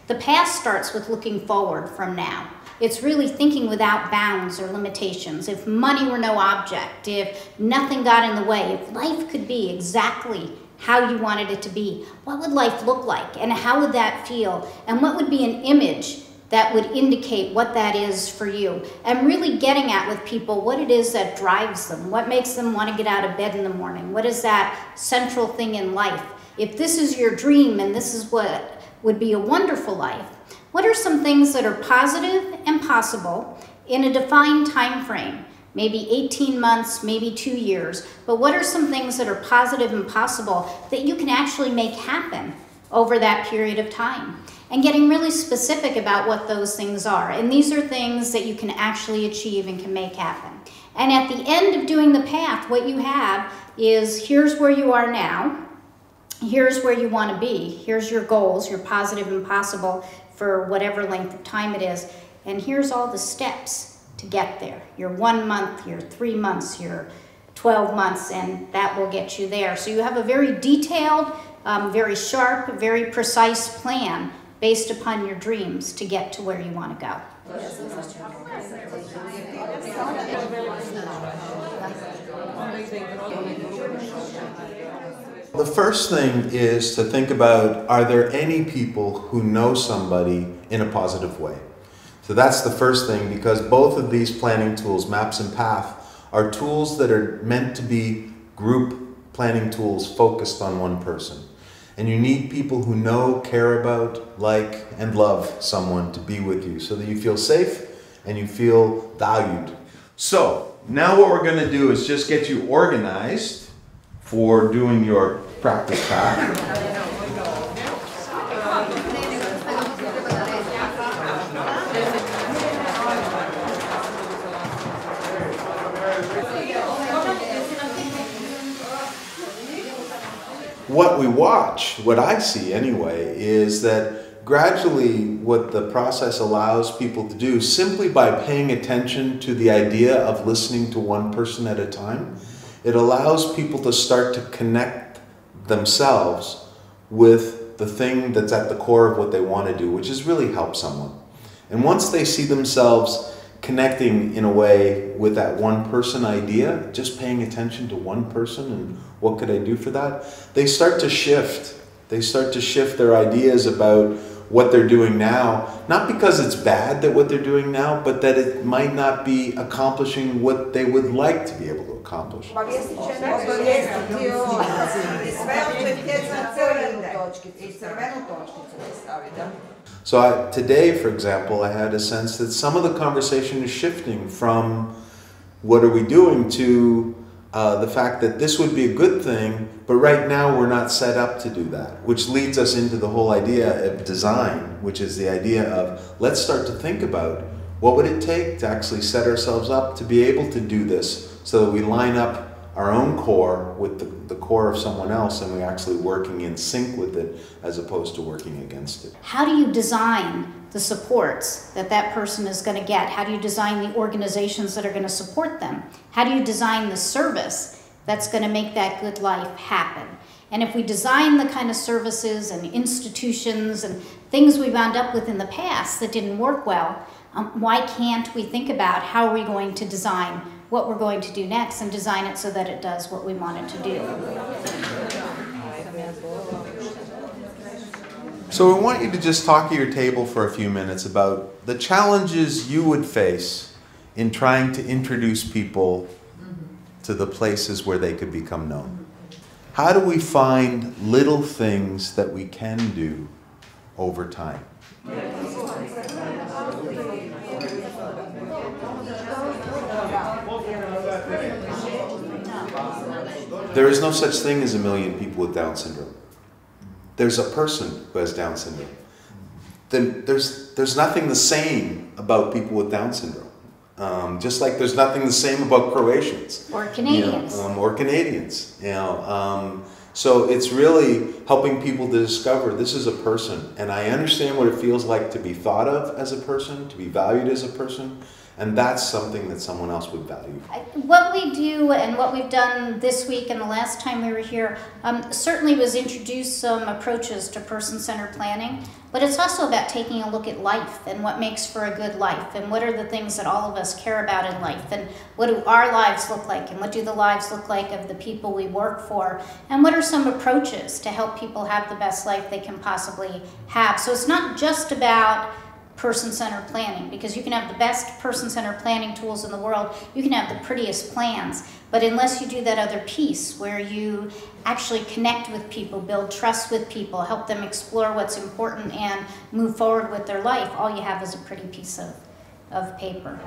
The past starts with looking forward from now. It's really thinking without bounds or limitations. If money were no object, if nothing got in the way, if life could be exactly how you wanted it to be, what would life look like and how would that feel? And what would be an image that would indicate what that is for you? And really getting at with people what it is that drives them, what makes them want to get out of bed in the morning, what is that central thing in life? If this is your dream and this is what would be a wonderful life, what are some things that are positive and possible in a defined time frame? Maybe 18 months, maybe 2 years, but what are some things that are positive and possible that you can actually make happen over that period of time? And getting really specific about what those things are. And these are things that you can actually achieve and can make happen. And at the end of doing the path, what you have is here's where you are now, here's where you want to be, here's your goals, your positive and possible for whatever length of time it is, and here's all the steps to get there. Your 1 month, your 3 months, your 12 months, and that will get you there. So you have a very detailed, very sharp, very precise plan based upon your dreams to get to where you want to go. The first thing is to think about, are there any people who know somebody in a positive way? So that's the first thing, because both of these planning tools, Maps and Path, are tools that are meant to be group planning tools focused on one person. And you need people who know, care about, like, and love someone to be with you so that you feel safe and you feel valued. So now what we're going to do is just get you organized for doing your practice pack. What we watch, what I see anyway, is that gradually what the process allows people to do, simply by paying attention to the idea of listening to one person at a time, it allows people to start to connect themselves with the thing that's at the core of what they want to do, which is really help someone. And once they see themselves connecting in a way with that one person idea, just paying attention to one person and what could I do for that, they start to shift. They start to shift their ideas about what they're doing now, not because it's bad that what they're doing now, but that it might not be accomplishing what they would like to be able to accomplish. So today, for example, I had a sense that some of the conversation is shifting from what are we doing to the fact that this would be a good thing, but right now we're not set up to do that, which leads us into the whole idea of design, which is the idea of let's start to think about what would it take to actually set ourselves up to be able to do this so that we line up our own core with the core of someone else and we're actually working in sync with it as opposed to working against it. How do you design the supports that that person is going to get? How do you design the organizations that are going to support them? How do you design the service that's going to make that good life happen? And if we design the kind of services and institutions and things we wound up with in the past that didn't work well, why can't we think about how are we going to design what we're going to do next and design it so that it does what we want it to do? So we want you to just talk at your table for a few minutes about the challenges you would face in trying to introduce people to the places where they could become known. How do we find little things that we can do over time? There is no such thing as a million people with Down syndrome. There's a person who has Down syndrome. Then there's nothing the same about people with Down syndrome. Just like there's nothing the same about Croatians. Or Canadians. Or Canadians. So it's really helping people to discover this is a person. And I understand what it feels like to be thought of as a person, to be valued as a person. And that's something that someone else would value. What we do and what we've done this week and the last time we were here certainly was introduce some approaches to person-centered planning, but it's also about taking a look at life and what makes for a good life and what are the things that all of us care about in life and what do our lives look like and what do the lives look like of the people we work for and what are some approaches to help people have the best life they can possibly have. So it's not just about person-centered planning, because you can have the best person-centered planning tools in the world, you can have the prettiest plans, but unless you do that other piece where you actually connect with people, build trust with people, help them explore what's important and move forward with their life, all you have is a pretty piece of paper.